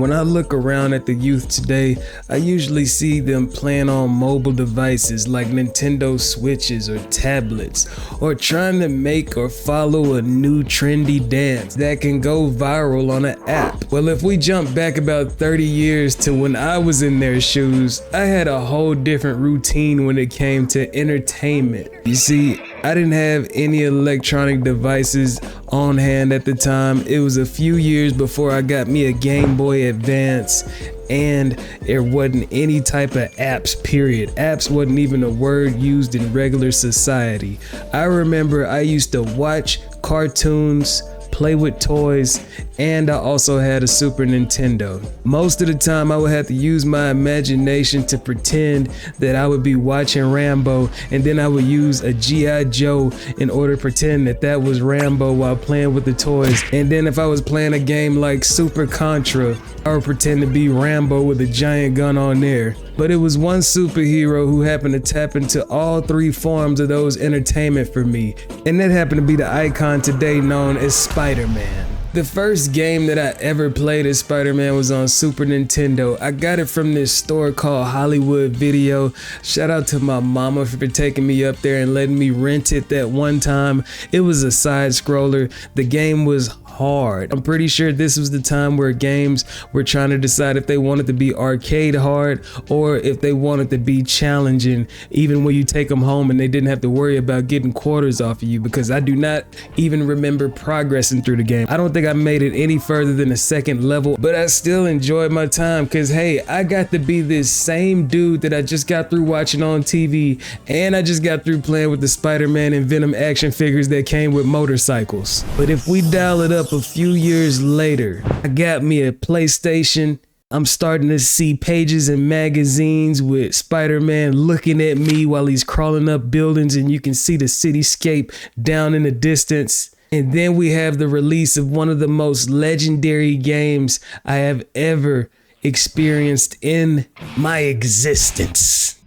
When I look around at the youth today, I usually see them playing on mobile devices like Nintendo Switches or tablets, or trying to make or follow a new trendy dance that can go viral on an app. Well, if we jump back about 30 years to when I was in their shoes, I had a whole different routine when it came to entertainment. You see, I didn't have any electronic devices on hand at the time. It was a few years before I got me a Game Boy Advance, and there wasn't any type of apps, period. Apps wasn't even a word used in regular society. I remember I used to watch cartoons, play with toys, and I also had a Super Nintendo. Most of the time I would have to use my imagination to pretend that I would be watching Rambo, and then I would use a G.I. Joe in order to pretend that that was Rambo while playing with the toys. And then if I was playing a game like Super Contra, I would pretend to be Rambo with a giant gun on there. But it was one superhero who happened to tap into all three forms of those entertainment for me, and that happened to be the icon today known as Spider-Man. The first game that I ever played as Spider-Man was on Super Nintendo. I got it from this store called Hollywood Video. Shout out to my mama for taking me up there and letting me rent it that one time. It was a side scroller. The game was hard. I'm pretty sure this was the time where games were trying to decide if they wanted to be arcade hard or if they wanted to be challenging, even when you take them home and they didn't have to worry about getting quarters off of you, because I do not even remember progressing through the game. I don't think I made it any further than the second level, but I still enjoyed my time because, hey, I got to be this same dude that I just got through watching on TV, and I just got through playing with the Spider-Man and Venom action figures that came with motorcycles. But if we dial it up a few years later, I got me a PlayStation. I'm starting to see pages in magazines with Spider-Man looking at me while he's crawling up buildings, and you can see the cityscape down in the distance. And then we have the release of one of the most legendary games I have ever experienced in my existence.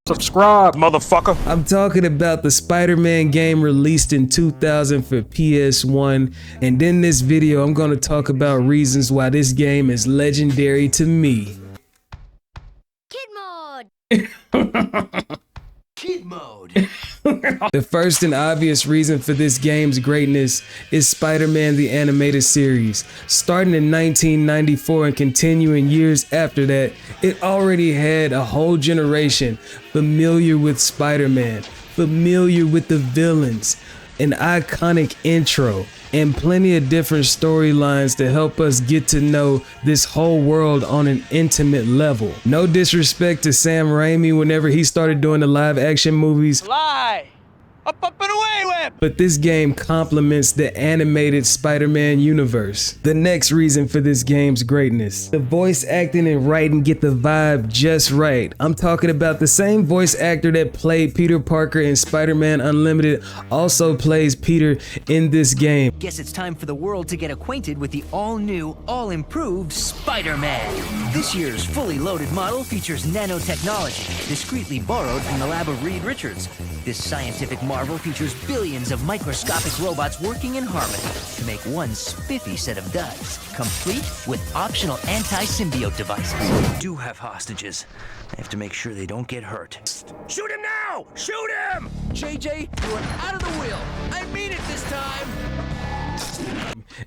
Subscribe, motherfucker. I'm talking about the Spider-Man game released in 2000 for PS1, and in this video I'm going to talk about reasons why this game is legendary to me. Kid mode! Kid mode! The first and obvious reason for this game's greatness is Spider-Man the Animated Series. Starting in 1994 and continuing years after that, it already had a whole generation familiar with Spider-Man, familiar with the villains, an iconic intro, and plenty of different storylines to help us get to know this whole world on an intimate level. No disrespect to Sam Raimi whenever he started doing the live action movies. Lie! Up and away with! But this game complements the animated Spider-Man universe. The next reason for this game's greatness: the voice acting and writing get the vibe just right. I'm talking about the same voice actor that played Peter Parker in Spider-Man Unlimited also plays Peter in this game. Guess it's time for the world to get acquainted with the all-new, all-improved Spider-Man. This year's fully loaded model features nanotechnology, discreetly borrowed from the lab of Reed Richards. This scientific marvel features billions of microscopic robots working in harmony to make one spiffy set of duds, complete with optional anti-symbiote devices. We do have hostages. I have to make sure they don't get hurt. Shoot him now! Shoot him! JJ, you are out of the wheel. I mean it this time.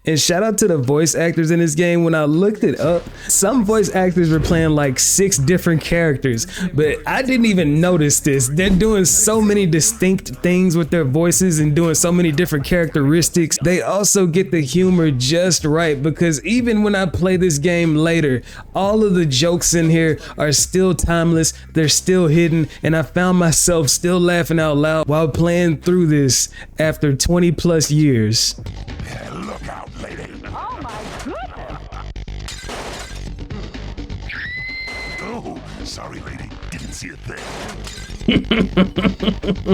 And shout out to the voice actors in this game. When I looked it up, some voice actors were playing like 6 different characters, but I didn't even notice this. They're doing so many distinct things with their voices and doing so many different characteristics. They also get the humor just right, because even when I play this game later, all of the jokes in here are still timeless, they're still hidden, and I found myself still laughing out loud while playing through this after 20 plus years. Look out, lady. Oh my goodness! Oh, sorry, lady. Didn't see a thing.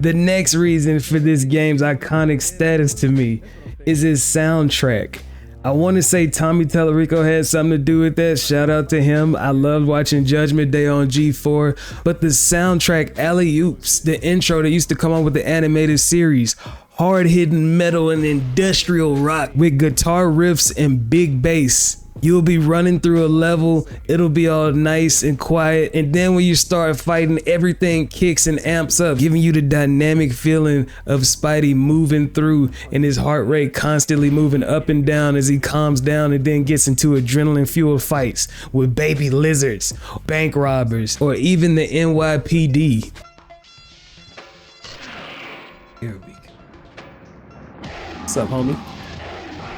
The next reason for this game's iconic status to me is its soundtrack. I want to say Tommy Tallarico had something to do with that. Shout out to him. I loved watching Judgment Day on G4. But the soundtrack, Alley Oops, the intro that used to come on with the animated series, hard-hitting metal and industrial rock with guitar riffs and big bass. You'll be running through a level, it'll be all nice and quiet, and then when you start fighting, everything kicks and amps up, giving you the dynamic feeling of Spidey moving through and his heart rate constantly moving up and down as he calms down and then gets into adrenaline-fueled fights with baby lizards, bank robbers, or even the NYPD. Here we go. What's up, homie?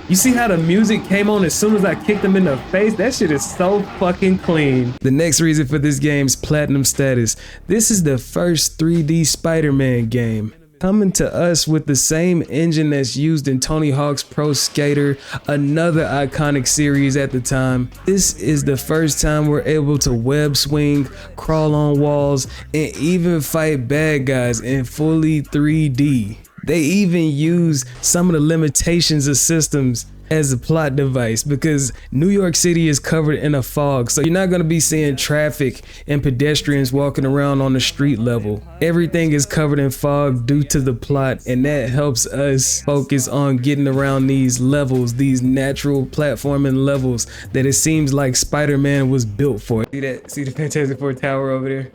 You see how the music came on as soon as I kicked him in the face? That shit is so fucking clean. The next reason for this game's platinum status. This is the first 3D Spider-Man game. Coming to us with the same engine that's used in Tony Hawk's Pro Skater, another iconic series at the time. This is the first time we're able to web swing, crawl on walls, and even fight bad guys in fully 3D. They even use some of the limitations of systems as a plot device because New York City is covered in a fog, so you're not going to be seeing traffic and pedestrians walking around on the street level. Everything is covered in fog due to the plot, and that helps us focus on getting around these levels, these natural platforming levels that it seems like Spider-Man was built for. See that? See the Fantastic Four tower over there?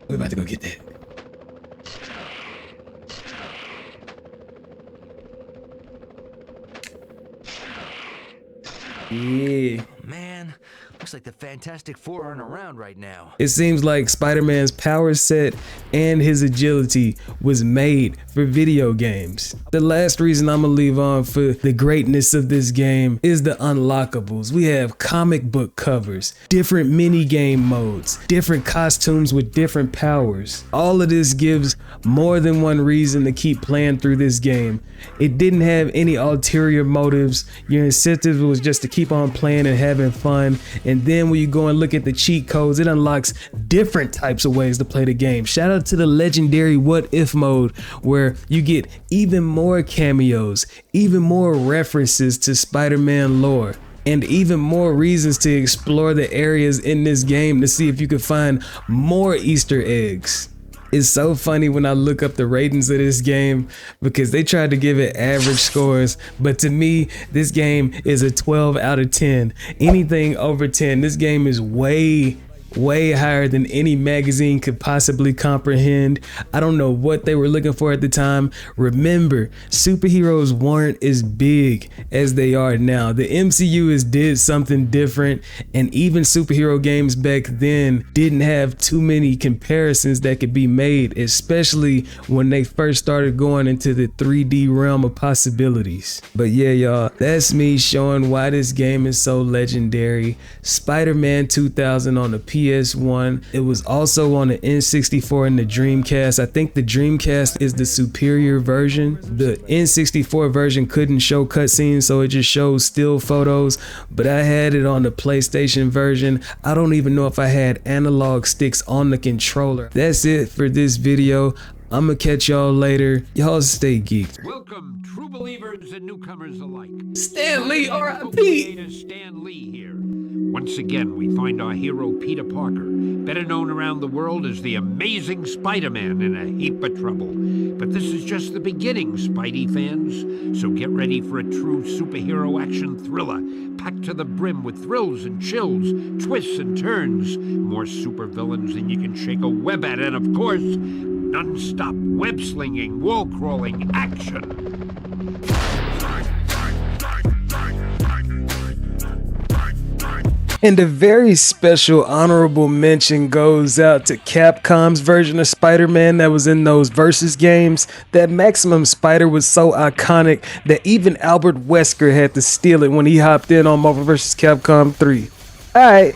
We're about to go get that. Yeah. Man, looks like the Fantastic Four aren't around right now. It seems like Spider-Man's power set and his agility was made for video games. The last reason I'm gonna leave on for the greatness of this game is the unlockables. We have comic book covers, different mini game modes, different costumes with different powers. All of this gives more than one reason to keep playing through this game. It didn't have any ulterior motives. Your incentive was just to keep on playing and having fun. And then when you go and look at the cheat codes, it unlocks different types of ways to play the game. Shout out to the legendary What If mode, where you get even more cameos, even more references to Spider-Man lore, and even more reasons to explore the areas in this game to see if you can find more Easter eggs. It's so funny when I look up the ratings of this game because they tried to give it average scores, but to me, this game is a 12 out of 10. Anything over 10, this game is way higher than any magazine could possibly comprehend. I don't know what they were looking for at the time. Remember, superheroes weren't as big as they are now. The MCU has did something different, and even superhero games back then didn't have too many comparisons that could be made, especially when they first started going into the 3D realm of possibilities. But yeah, y'all, that's me showing why this game is so legendary. Spider-Man 2000 on the PS1. It was also on the N64 and the Dreamcast. I think the Dreamcast is the superior version. The N64 version couldn't show cutscenes, so it just shows still photos, but I had it on the PlayStation version. I don't even know if I had analog sticks on the controller. That's it for this video. I'm gonna catch y'all later. Y'all stay geeked. Welcome, true believers and newcomers alike. Stan Lee, R.I.P. Stan Lee here. Once again, we find our hero Peter Parker, better known around the world as the Amazing Spider-Man, in a heap of trouble. But this is just the beginning, Spidey fans. So get ready for a true superhero action thriller, packed to the brim with thrills and chills, twists and turns, more supervillains than you can shake a web at, and of course, non-stop web-slinging, wall-crawling action. And a very special honorable mention goes out to Capcom's version of Spider-Man that was in those Versus games. That Maximum Spider was so iconic that even Albert Wesker had to steal it when he hopped in on Marvel vs. Capcom 3. Alright.